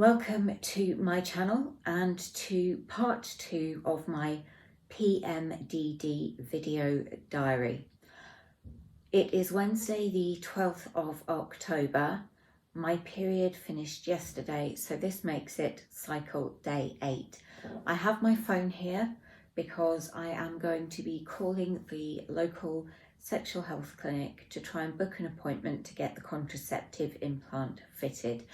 Welcome to my channel and to part 2 of my PMDD video diary. It is Wednesday the 12th of October. My period finished yesterday, so this makes it cycle day 8. I have my phone here because I am going to be calling the local sexual health clinic to try and book an appointment to get the contraceptive implant fitted.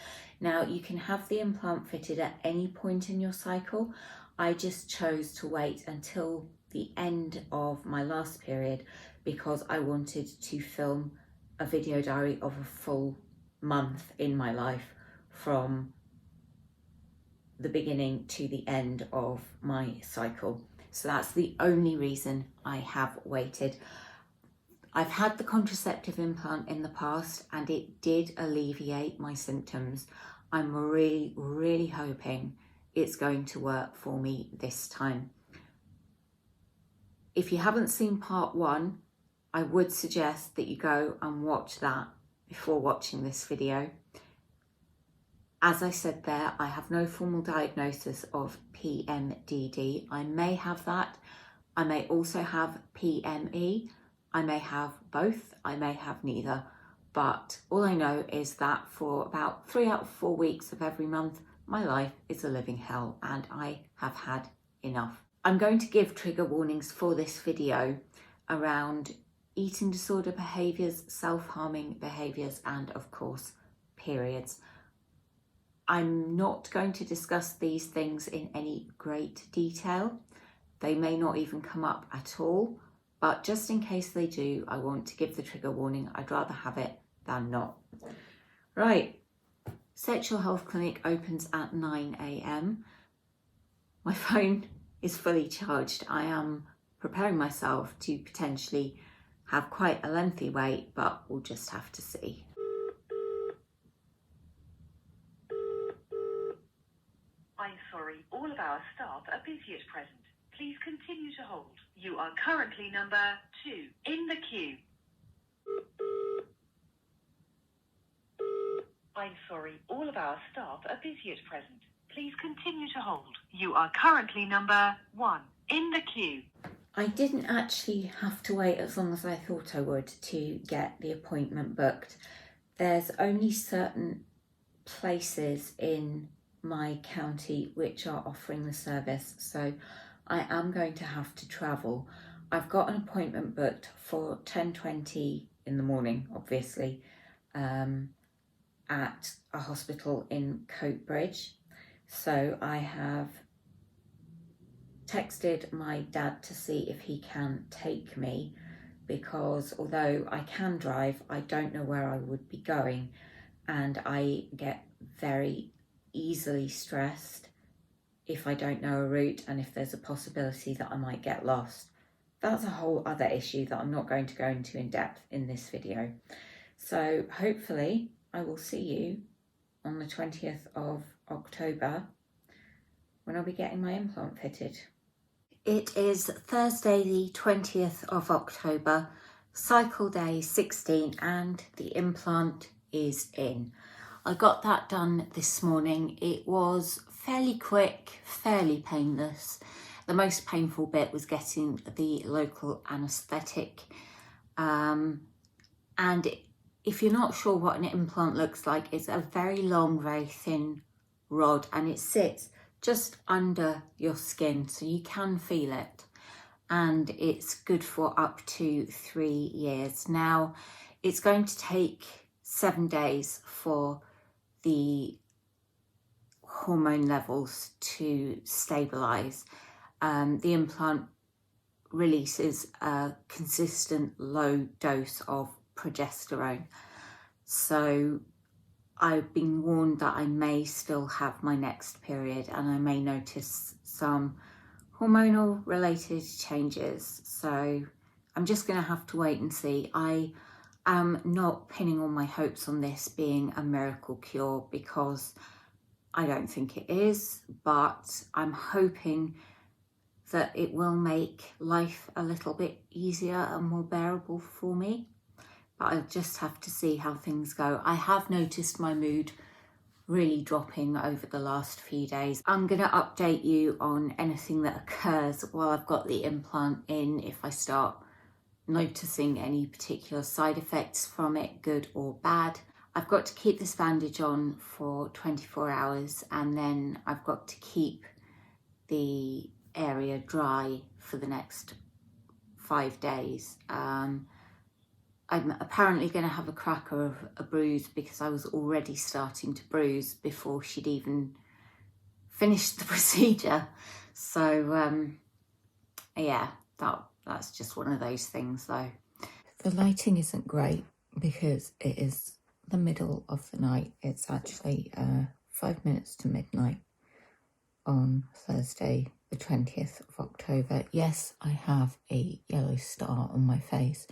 Now, you can have the implant fitted at any point in your cycle. I just chose to wait until the end of my last period because I wanted to film a video diary of a full month in my life from the beginning to the end of my cycle. So that's the only reason I have waited. I've had the contraceptive implant in the past and it did alleviate my symptoms. I'm really hoping it's going to work for me this time. If you haven't seen part 1, I would suggest that you go and watch that before watching this video. As I said there, I have no formal diagnosis of PMDD. I may have that. I may also have PME. I may have both. I may have neither. But all I know is that for about 3 out of 4 weeks of every month, my life is a living hell and I have had enough. I'm going to give trigger warnings for this video around eating disorder behaviours, self-harming behaviours, and of course, periods. I'm not going to discuss these things in any great detail. They may not even come up at all, but just in case they do, I want to give the trigger warning. I'd rather have it than not. Right, sexual health clinic opens at 9 AM. My phone is fully charged. I am preparing myself to potentially have quite a lengthy wait, but we'll just have to see. I'm sorry, all of our staff are busy at present. Please continue to hold. You are currently number 2 in the queue. I'm sorry, all of our staff are busy at present. Please continue to hold. You are currently number 1 in the queue. I didn't actually have to wait as long as I thought I would to get the appointment booked. There's only certain places in my county which are offering the service, so I am going to have to travel. I've got an appointment booked for 10:20 in the morning, obviously, at a hospital in Coatbridge. So I have texted my dad to see if he can take me, because although I can drive, I don't know where I would be going, and I get very easily stressed if I don't know a route and if there's a possibility that I might get lost. That's a whole other issue that I'm not going to go into in depth in this video. So hopefully I will see you on the 20th of October when I'll be getting my implant fitted. It is Thursday the 20th of October, cycle day 16, and the implant is in. I got that done this morning. It was fairly quick, fairly painless. The most painful bit was getting the local anaesthetic. And if you're not sure what an implant looks like, it's a very long, very thin rod, and it sits just under your skin, so you can feel it. And it's good for up to 3 years. Now, it's going to take 7 days for the hormone levels to stabilise. The implant releases a consistent low dose of progesterone. So I've been warned that I may still have my next period and I may notice some hormonal related changes. So I'm just going to have to wait and see. I am not pinning all my hopes on this being a miracle cure because I don't think it is, but I'm hoping that it will make life a little bit easier and more bearable for me. But I'll just have to see how things go. I have noticed my mood really dropping over the last few days. I'm going to update you on anything that occurs while I've got the implant in, if I start noticing any particular side effects from it, good or bad. I've got to keep this bandage on for 24 hours and then I've got to keep the area dry for the next 5 days. I'm apparently going to have a cracker of a bruise because I was already starting to bruise before she'd even finished the procedure. So yeah, that's just one of those things though. The lighting isn't great because it is the middle of the night. It's actually 5 minutes to midnight on Thursday the 20th of October. Yes, I have a yellow star on my face.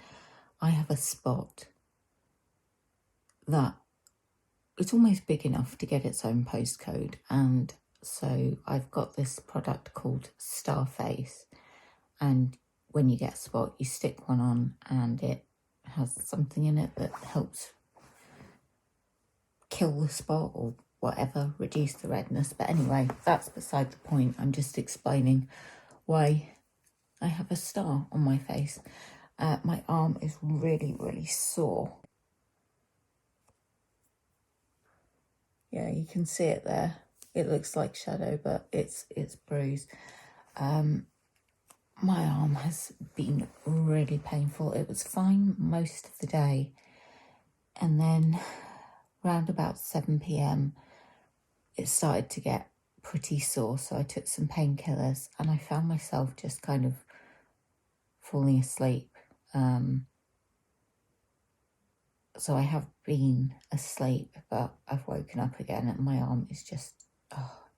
I have a spot that it's almost big enough to get its own postcode, and so I've got this product called Starface, and when you get a spot you stick one on and it has something in it that helps kill the spot or whatever, reduce the redness. But anyway, that's beside the point. I'm just explaining why I have a star on my face. My arm is really, really sore. Yeah, you can see it there. It looks like shadow, but it's bruised. My arm has been really painful. It was fine most of the day. And then around about 7 p.m, it started to get pretty sore. So I took some painkillers and I found myself just kind of falling asleep. So I have been asleep, but I've woken up again and my arm is just,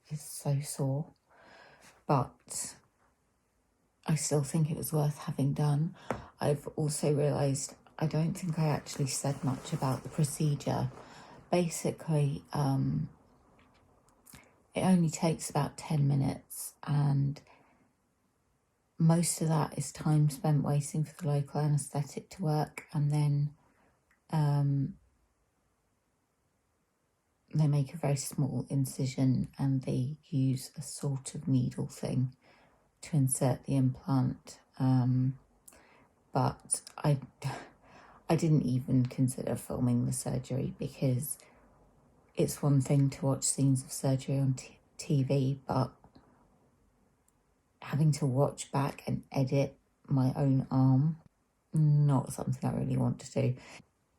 it's so sore. But I still think it was worth having done. I've also realised I don't think I actually said much about the procedure. Basically, it only takes about 10 minutes and most of that is time spent waiting for the local anaesthetic to work, and then they make a very small incision and they use a sort of needle thing to insert the implant. But I didn't even consider filming the surgery because it's one thing to watch scenes of surgery on TV, but having to watch back and edit my own arm, not something I really want to do.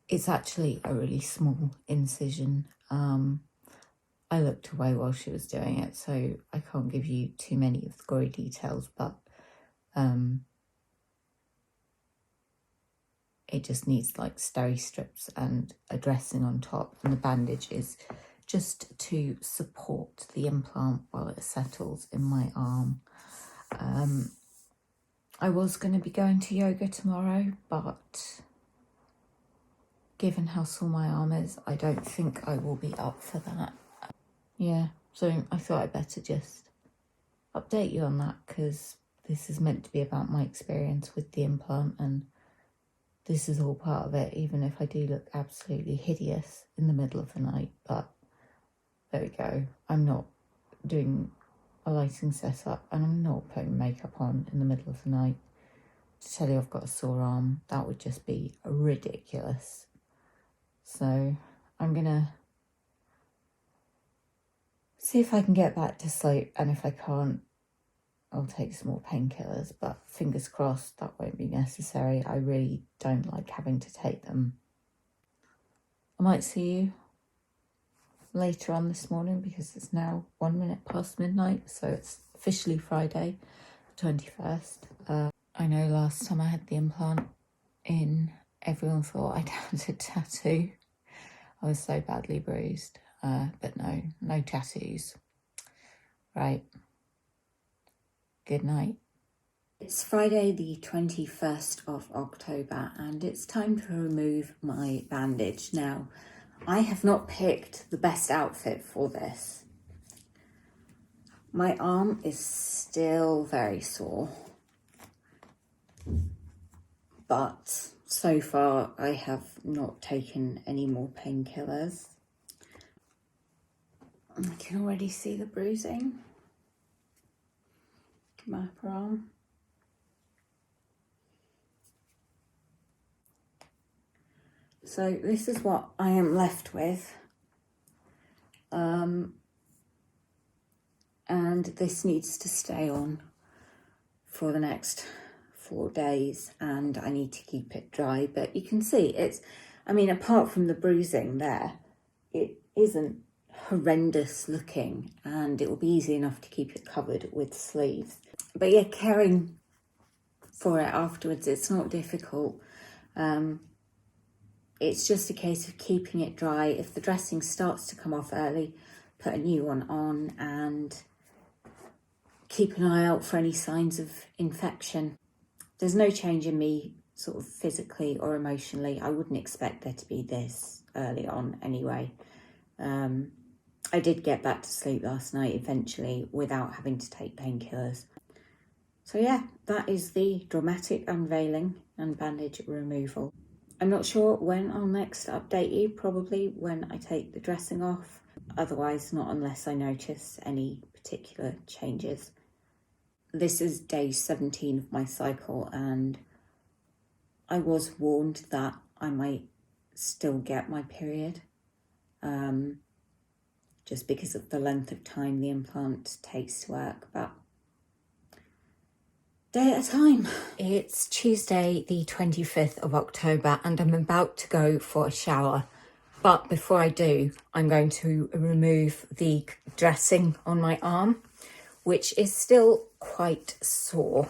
It's actually a really small incision. I looked away while she was doing it, so I can't give you too many of the gory details, but it just needs like steri strips and a dressing on top, and the bandage is just to support the implant while it settles in my arm. I was going to be going to yoga tomorrow, but given how sore my arm is, I don't think I will be up for that. Yeah, so I thought I'd better just update you on that because this is meant to be about my experience with the implant, and this is all part of it, even if I do look absolutely hideous in the middle of the night. But there we go. I'm not doing a lighting setup and I'm not putting makeup on in the middle of the night to tell you I've got a sore arm. That would just be ridiculous. So I'm gonna see if I can get back to sleep, and if I can't, I'll take some more painkillers, but fingers crossed that won't be necessary. I really don't like having to take them. I might see you later on this morning because it's now 1 minute past midnight, so it's officially Friday, 21st. I know last time I had the implant in, everyone thought I'd had a tattoo. I was so badly bruised, but no tattoos. Right. Good night. It's Friday the 21st of October and it's time to remove my bandage. Now, I have not picked the best outfit for this. My arm is still very sore, but so far I have not taken any more painkillers. I can already see the bruising. My upper arm. So this is what I am left with. And this needs to stay on for the next 4 days, and I need to keep it dry. But you can see it's, I mean, apart from the bruising there, it isn't horrendous looking, and it will be easy enough to keep it covered with sleeves. But yeah, caring for it afterwards, it's not difficult. It's just a case of keeping it dry. If the dressing starts to come off early, put a new one on and keep an eye out for any signs of infection. There's no change in me sort of physically or emotionally. I wouldn't expect there to be this early on anyway. I did get back to sleep last night eventually without having to take painkillers. So yeah, that is the dramatic unveiling and bandage removal. I'm not sure when I'll next update you, probably when I take the dressing off. Otherwise, not unless I notice any particular changes. This is day 17 of my cycle, and I was warned that I might still get my period, just because of the length of time the implant takes to work, but day at a time. It's Tuesday the 25th of October and I'm about to go for a shower. But before I do, I'm going to remove the dressing on my arm, which is still quite sore.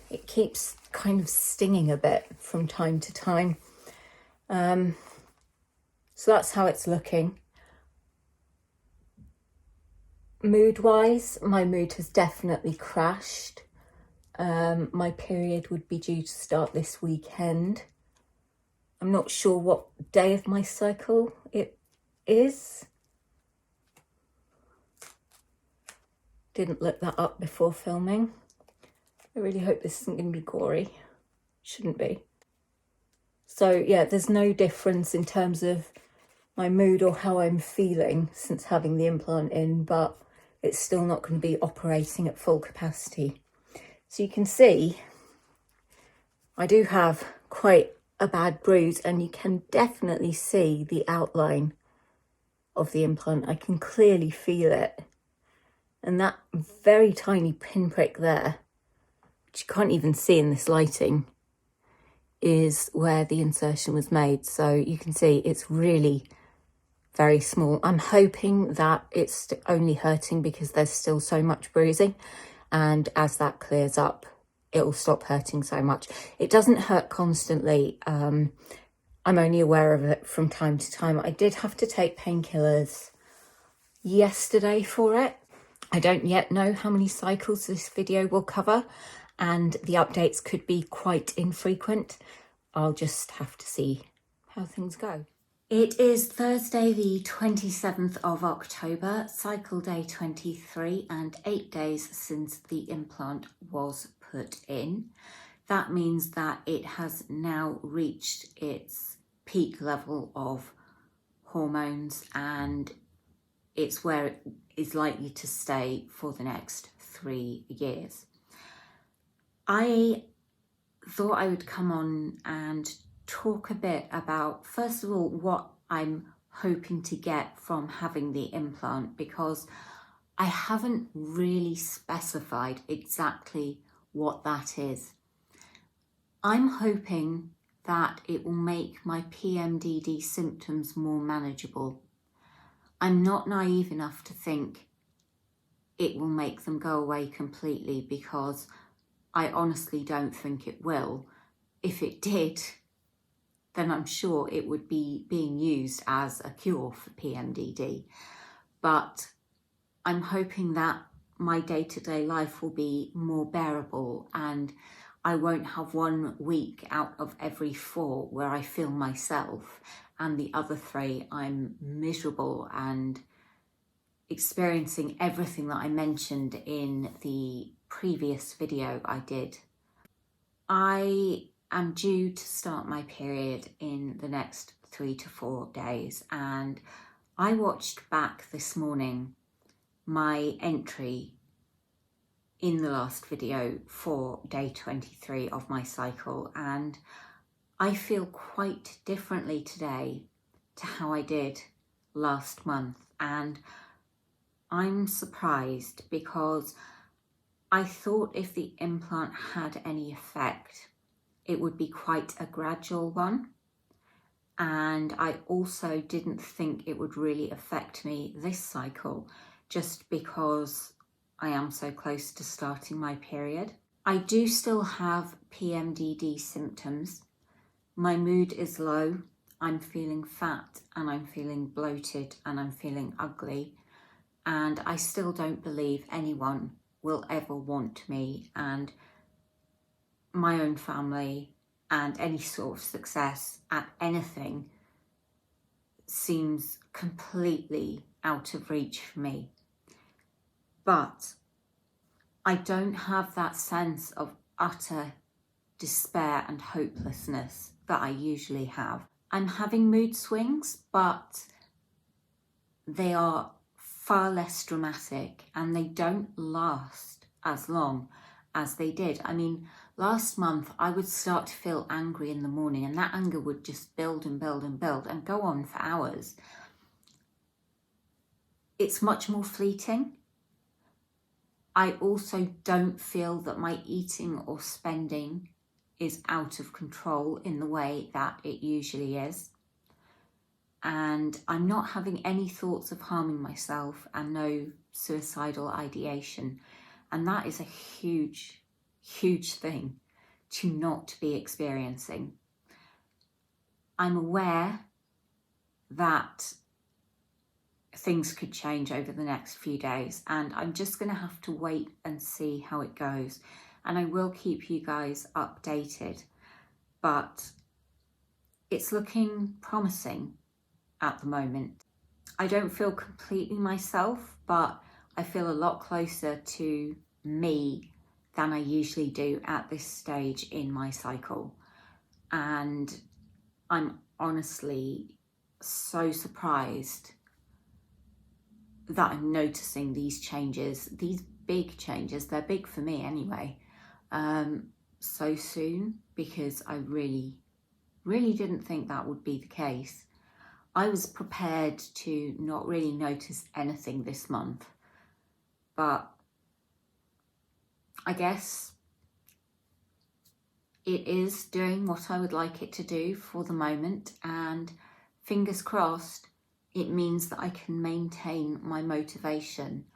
It keeps kind of stinging a bit from time to time. So that's how it's looking. Mood-wise, my mood has definitely crashed. My period would be due to start this weekend. I'm not sure what day of my cycle it is. Didn't look that up before filming. I really hope this isn't going to be gory. Shouldn't be. So yeah, there's no difference in terms of my mood or how I'm feeling since having the implant in, but it's still not going to be operating at full capacity. So you can see I do have quite a bad bruise, and you can definitely see the outline of the implant. I can clearly feel it. And that very tiny pinprick there, which you can't even see in this lighting, is where the insertion was made. So you can see it's really very small. I'm hoping that it's only hurting because there's still so much bruising, and as that clears up, it will stop hurting so much. It doesn't hurt constantly. I'm only aware of it from time to time. I did have to take painkillers yesterday for it. I don't yet know how many cycles this video will cover, and the updates could be quite infrequent. I'll just have to see how things go. It is Thursday the 27th of October, cycle day 23, and 8 days since the implant was put in. That means that it has now reached its peak level of hormones, and it's where it is likely to stay for the next 3 years. I thought I would come on and talk a bit about, first of all, what I'm hoping to get from having the implant, because I haven't really specified exactly what that is. I'm hoping that it will make my PMDD symptoms more manageable. I'm not naive enough to think it will make them go away completely, because I honestly don't think it will. If it did, then I'm sure it would be being used as a cure for PMDD. But I'm hoping that my day-to-day life will be more bearable, and I won't have 1 week out of every 4 where I feel myself, and the other 3 I'm miserable and experiencing everything that I mentioned in the previous video I did. I am due to start my period in the next 3 to 4 days, and I watched back this morning my entry in the last video for day 23 of my cycle, and I feel quite differently today to how I did last month, and I'm surprised because I thought if the implant had any effect, it would be quite a gradual one. And I also didn't think it would really affect me this cycle, just because I am so close to starting my period. I do still have PMDD symptoms. My mood is low. I'm feeling fat and I'm feeling bloated and I'm feeling ugly. And I still don't believe anyone will ever want me, and my own family and any sort of success at anything seems completely out of reach for me. But I don't have that sense of utter despair and hopelessness that I usually have. I'm having mood swings, but they are far less dramatic and they don't last as long as they did. I mean, last month I would start to feel angry in the morning, and that anger would just build and build and build and go on for hours. It's much more fleeting. I also don't feel that my eating or spending is out of control in the way that it usually is. And I'm not having any thoughts of harming myself and no suicidal ideation. And that is a huge, huge thing to not be experiencing. I'm aware that things could change over the next few days, and I'm just going to have to wait and see how it goes. And I will keep you guys updated, but it's looking promising at the moment. I don't feel completely myself, but I feel a lot closer to me than I usually do at this stage in my cycle. And I'm honestly so surprised that I'm noticing these changes, these big changes. They're big for me anyway, so soon, because I really didn't think that would be the case. I was prepared to not really notice anything this month, but I guess it is doing what I would like it to do for the moment, and fingers crossed it means that I can maintain my motivation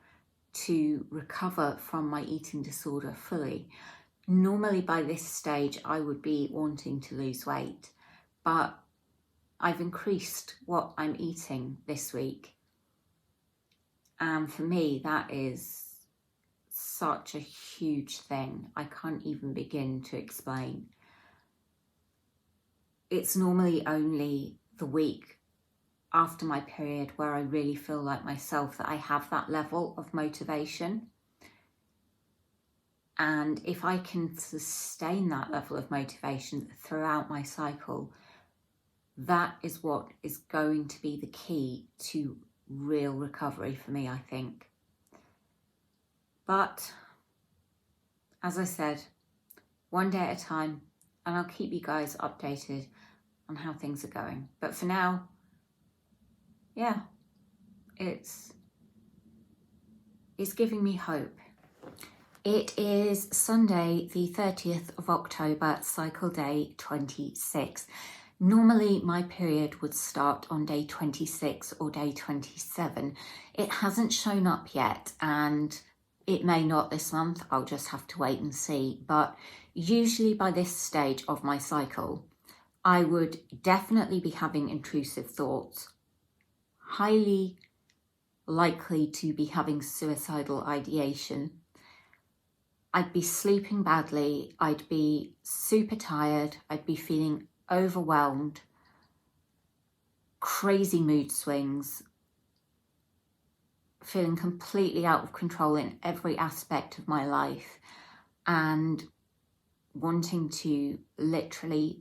to recover from my eating disorder fully. Normally by this stage I would be wanting to lose weight, but I've increased what I'm eating this week, and for me that is such a huge thing. I can't even begin to explain. It's normally only the week after my period where I really feel like myself that I have that level of motivation. And if I can sustain that level of motivation throughout my cycle, that is what is going to be the key to real recovery for me, I think. But as I said, one day at a time, and I'll keep you guys updated on how things are going. But for now, yeah, it's giving me hope. It is Sunday, the 30th of October, cycle day 26. Normally my period would start on day 26 or day 27. It hasn't shown up yet, and it may not this month. I'll just have to wait and see. But usually by this stage of my cycle, I would definitely be having intrusive thoughts, highly likely to be having suicidal ideation. I'd be sleeping badly, I'd be super tired, I'd be feeling overwhelmed, crazy mood swings, feeling completely out of control in every aspect of my life, and wanting to literally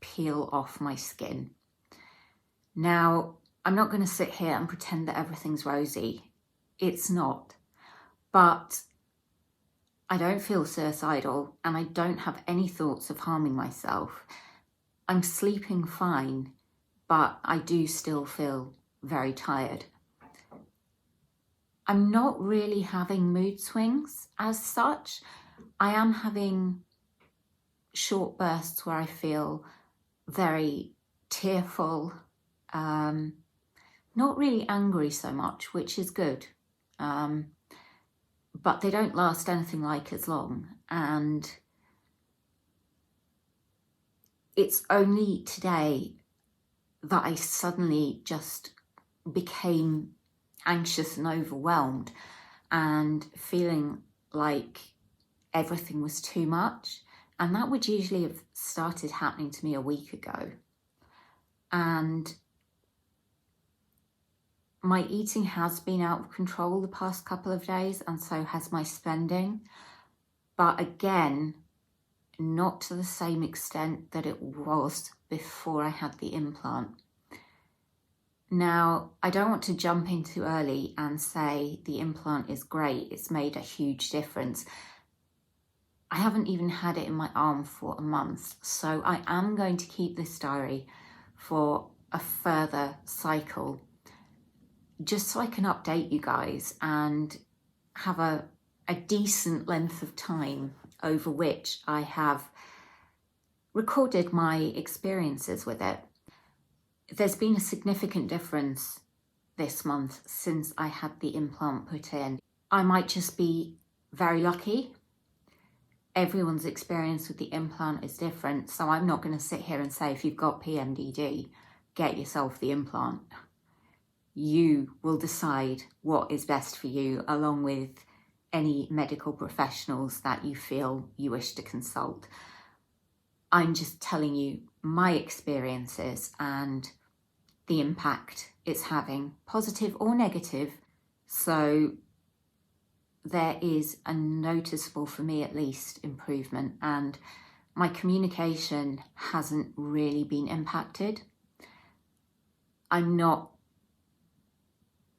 peel off my skin. Now, I'm not going to sit here and pretend that everything's rosy. It's not. But I don't feel suicidal and I don't have any thoughts of harming myself. I'm sleeping fine, but I do still feel very tired. I'm not really having mood swings as such. I am having short bursts where I feel very tearful, not really angry so much, which is good. But they don't last anything like as long. And it's only today that I suddenly just became anxious and overwhelmed and feeling like everything was too much. And that would usually have started happening to me a week ago. And my eating has been out of control the past couple of days, and so has my spending. But again, not to the same extent that it was before I had the implant. Now, I don't want to jump in too early and say the implant is great. It's made a huge difference. I haven't even had it in my arm for a month, so I am going to keep this diary for a further cycle, just so I can update you guys and have a decent length of time over which I have recorded my experiences with it. There's been a significant difference this month since I had the implant put in. I might just be very lucky. Everyone's experience with the implant is different, so I'm not going to sit here and say if you've got PMDD, get yourself the implant. You will decide what is best for you, along with any medical professionals that you feel you wish to consult. I'm just telling you my experiences and the impact it's having, positive or negative. So there is a noticeable, for me at least, improvement, and my communication hasn't really been impacted. I'm not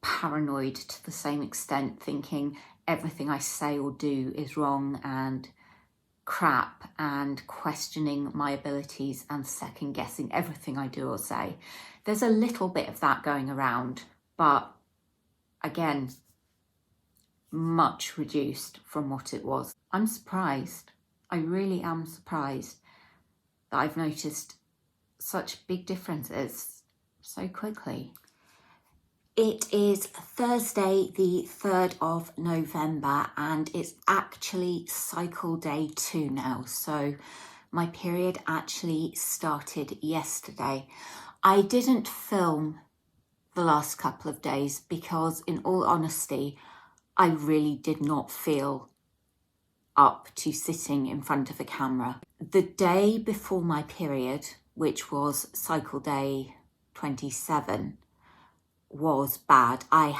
paranoid to the same extent, thinking everything I say or do is wrong and crap, and questioning my abilities and second guessing everything I do or say. There's a little bit of that going around, but again, much reduced from what it was. I'm surprised. I really am surprised that I've noticed such big differences so quickly. It is Thursday, the 3rd of November, and it's actually cycle day 2 now. So my period actually started yesterday. I didn't film the last couple of days because, in all honesty, I really did not feel up to sitting in front of a camera. The day before my period, which was cycle day 27, was bad. I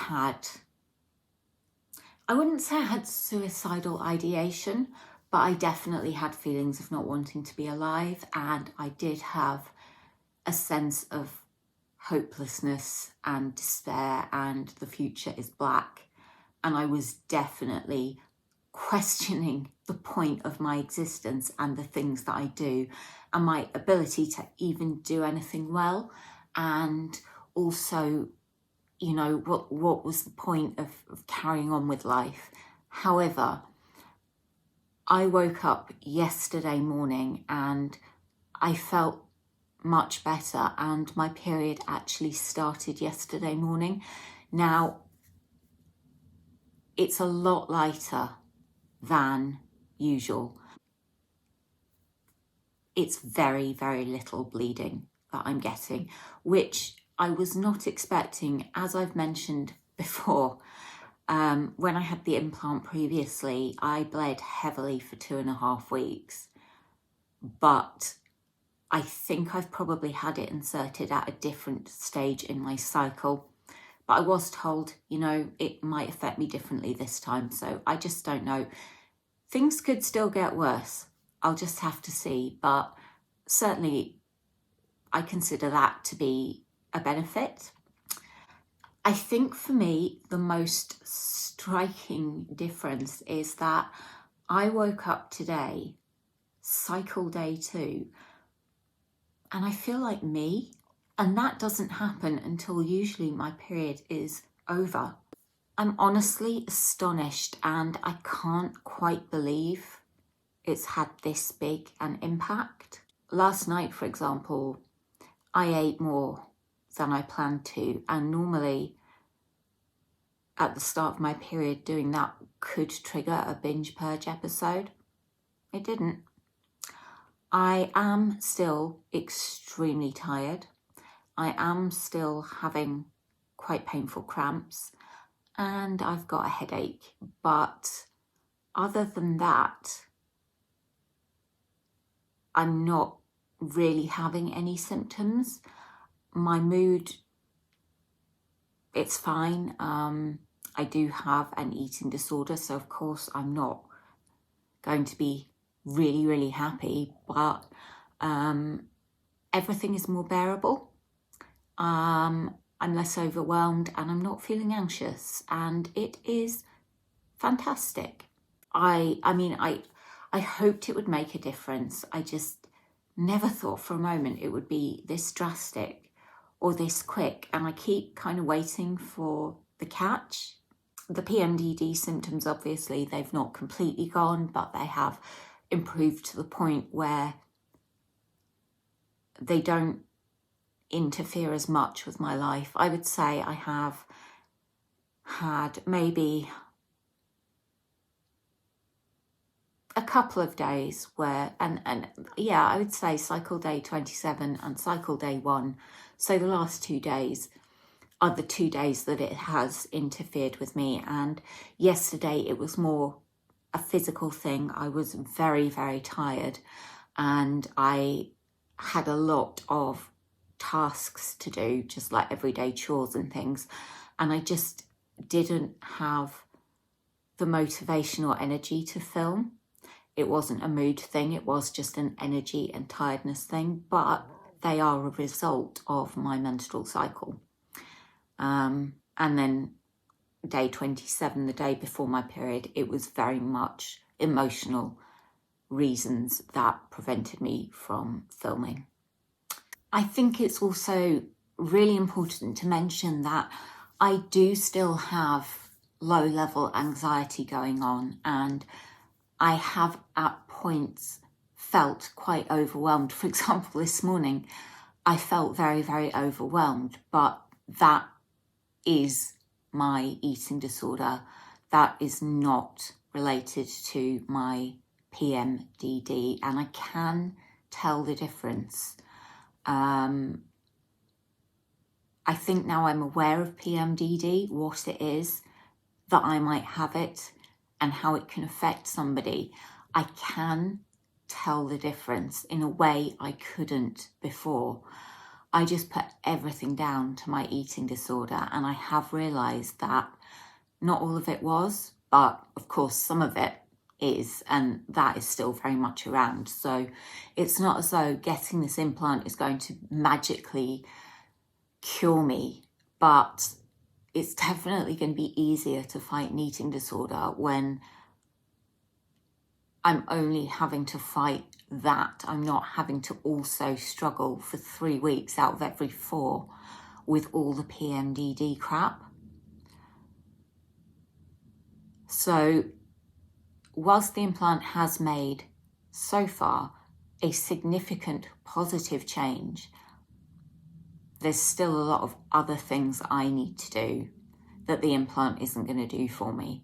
wouldn't say I had suicidal ideation, but I definitely had feelings of not wanting to be alive, and I did have a sense of hopelessness and despair, and the future is black. And I was definitely questioning the point of my existence and the things that I do and my ability to even do anything well. And also, you know, what was the point of carrying on with life? However, I woke up yesterday morning and I felt much better, and my period actually started yesterday morning. Now, it's a lot lighter than usual. It's very, very little bleeding that I'm getting, which I was not expecting. As I've mentioned before, when I had the implant previously, I bled heavily for 2.5 weeks, but I think I've probably had it inserted at a different stage in my cycle. But I was told, you know, it might affect me differently this time, so I just don't know. Things could still get worse. I'll just have to see, but certainly I consider that to be a benefit. I think for me, the most striking difference is that I woke up today, cycle day 2, and I feel like me. And that doesn't happen until usually my period is over. I'm honestly astonished, and I can't quite believe it's had this big an impact. Last night, for example, I ate more than I planned to, and normally at the start of my period doing that could trigger a binge purge episode. It didn't. I am still extremely tired. I am still having quite painful cramps, and I've got a headache. But other than that, I'm not really having any symptoms. My mood, it's fine. I do have an eating disorder, so of course I'm not going to be really, really happy, but everything is more bearable. I'm less overwhelmed, and I'm not feeling anxious, and it is fantastic. I mean, I hoped it would make a difference. I just never thought for a moment it would be this drastic or this quick, and I keep kind of waiting for the catch. The PMDD symptoms, obviously, they've not completely gone, but they have improved to the point where they don't interfere as much with my life. I would say I have had maybe a couple of days where, and yeah, I would say cycle day 27 and cycle day 1. So the last 2 days are the 2 days that it has interfered with me. And yesterday it was more a physical thing. I was very, very tired, and I had a lot of tasks to do, just like everyday chores and things. And I just didn't have the motivation or energy to film. It wasn't a mood thing, it was just an energy and tiredness thing, but they are a result of my menstrual cycle. And then day 27, the day before my period, it was very much emotional reasons that prevented me from filming. I think it's also really important to mention that I do still have low-level anxiety going on, and I have at points felt quite overwhelmed. For example, this morning, I felt very, very overwhelmed, but that is my eating disorder. That is not related to my PMDD, and I can tell the difference. I think now I'm aware of PMDD, what it is, that I might have it, and how it can affect somebody. I can tell the difference in a way I couldn't before. I just put everything down to my eating disorder, and I have realised that not all of it was, but of course some of it is, and that is still very much around. So it's not as though getting this implant is going to magically cure me, but it's definitely going to be easier to fight an eating disorder when I'm only having to fight that. I'm not having to also struggle for 3 weeks out of every 4 with all the PMDD crap. So whilst the implant has made so far a significant positive change, there's still a lot of other things I need to do that the implant isn't going to do for me.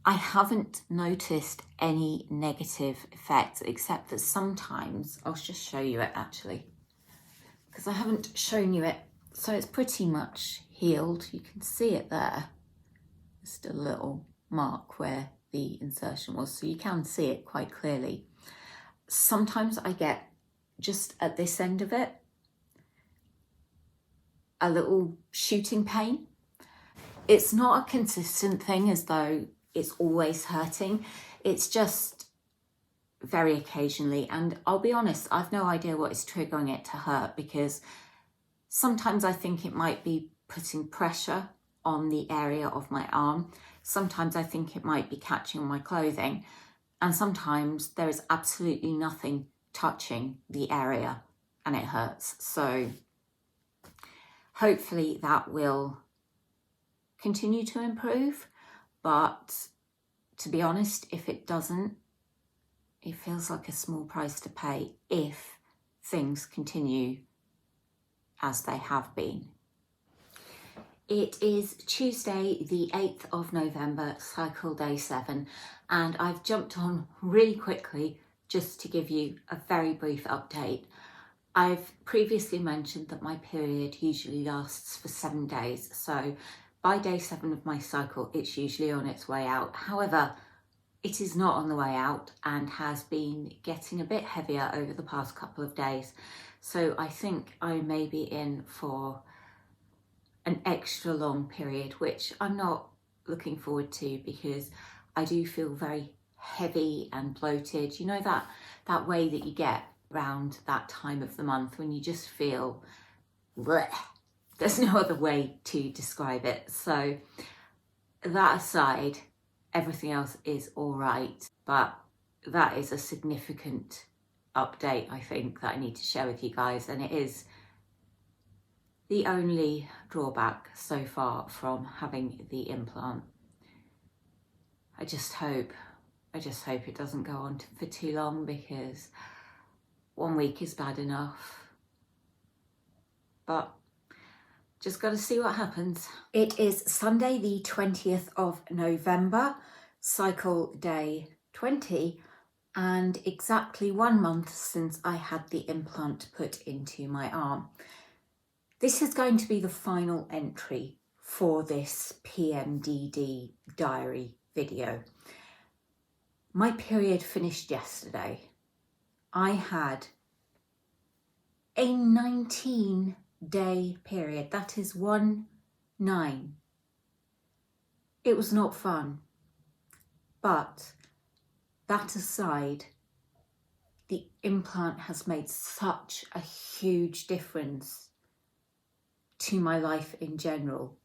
I haven't noticed any negative effects, except that sometimes, I'll just show you it actually, because I haven't shown you it. So it's pretty much healed. You can see it there. Just a little mark where the insertion was, so you can see it quite clearly. Sometimes I get, just at this end of it, a little shooting pain. It's not a consistent thing as though it's always hurting. It's just very occasionally. And I'll be honest, I've no idea what is triggering it to hurt, because sometimes I think it might be putting pressure on the area of my arm. Sometimes I think it might be catching on my clothing, and sometimes there is absolutely nothing touching the area and it hurts. So hopefully that will continue to improve, but to be honest, if it doesn't, it feels like a small price to pay if things continue as they have been. It is Tuesday, the 8th of November, cycle day 7, and I've jumped on really quickly just to give you a very brief update. I've previously mentioned that my period usually lasts for 7 days, so by day 7 of my cycle, it's usually on its way out. However, it is not on the way out and has been getting a bit heavier over the past couple of days. So I think I may be in for an extra long period, which I'm not looking forward to because I do feel very heavy and bloated. You know that way that you get around that time of the month when you just feel bleh. There's no other way to describe it. So that aside, everything else is all right, but that is a significant update, I think, that I need to share with you guys, and it is the only drawback so far from having the implant. I just hope it doesn't go on for too long, because 1 week is bad enough, but just got to see what happens. It is Sunday, the 20th of November, cycle day 20, and exactly 1 month since I had the implant put into my arm. This is going to be the final entry for this PMDD diary video. My period finished yesterday. I had a 19-day period. That is 19. It was not fun, but that aside, the implant has made such a huge difference to my life in general.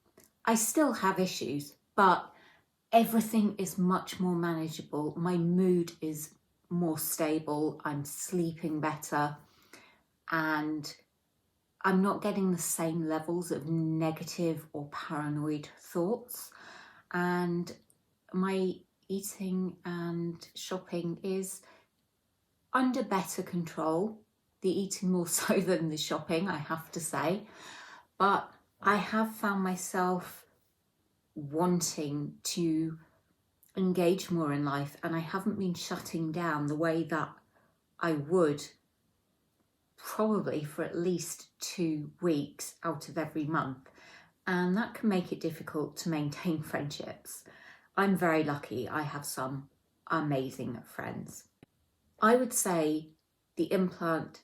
I still have issues, but everything is much more manageable. My mood is more stable. I'm sleeping better, and I'm not getting the same levels of negative or paranoid thoughts, and my eating and shopping is under better control. The eating more so than the shopping, I have to say, but I have found myself wanting to engage more in life, and I haven't been shutting down the way that I would probably for at least 2 weeks out of every month, and that can make it difficult to maintain friendships. I'm very lucky. I have some amazing friends. I would say the implant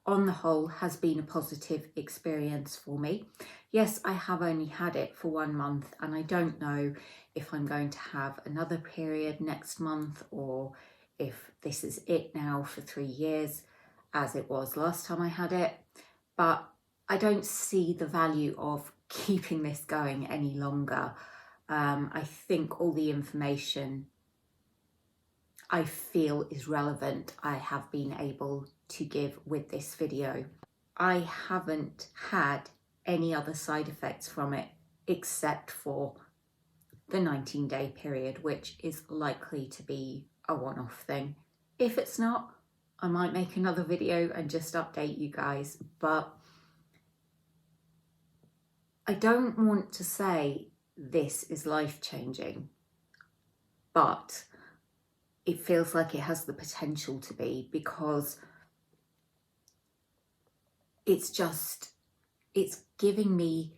on the whole has been a positive experience for me. Yes, I have only had it for 1 month, and I don't know if I'm going to have another period next month or if this is it now for 3 years as it was last time I had it, but I don't see the value of keeping this going any longer. I think all the information I feel is relevant I have been able to give with this video. I haven't had any other side effects from it except for the 19-day period, which is likely to be a one-off thing. If it's not, I might make another video and just update you guys, but I don't want to say this is life-changing, but it feels like it has the potential to be, because it's giving me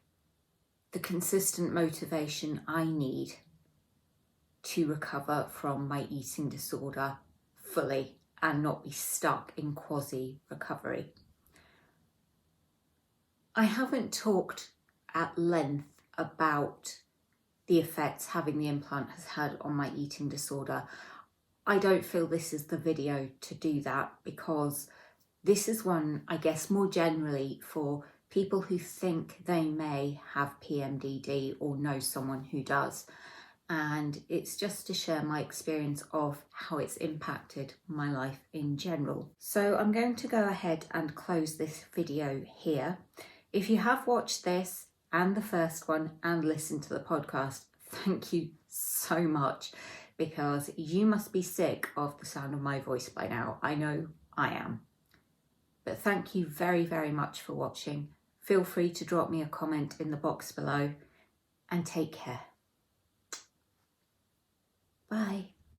the consistent motivation I need to recover from my eating disorder fully and not be stuck in quasi-recovery. I haven't talked at length about the effects having the implant has had on my eating disorder. I don't feel this is the video to do that, because this is one, I guess, more generally for people who think they may have PMDD or know someone who does. And it's just to share my experience of how it's impacted my life in general. So I'm going to go ahead and close this video here. If you have watched this and the first one and listened to the podcast, thank you so much, because you must be sick of the sound of my voice by now. I know I am. But thank you very, very much for watching. Feel free to drop me a comment in the box below, and take care. Bye.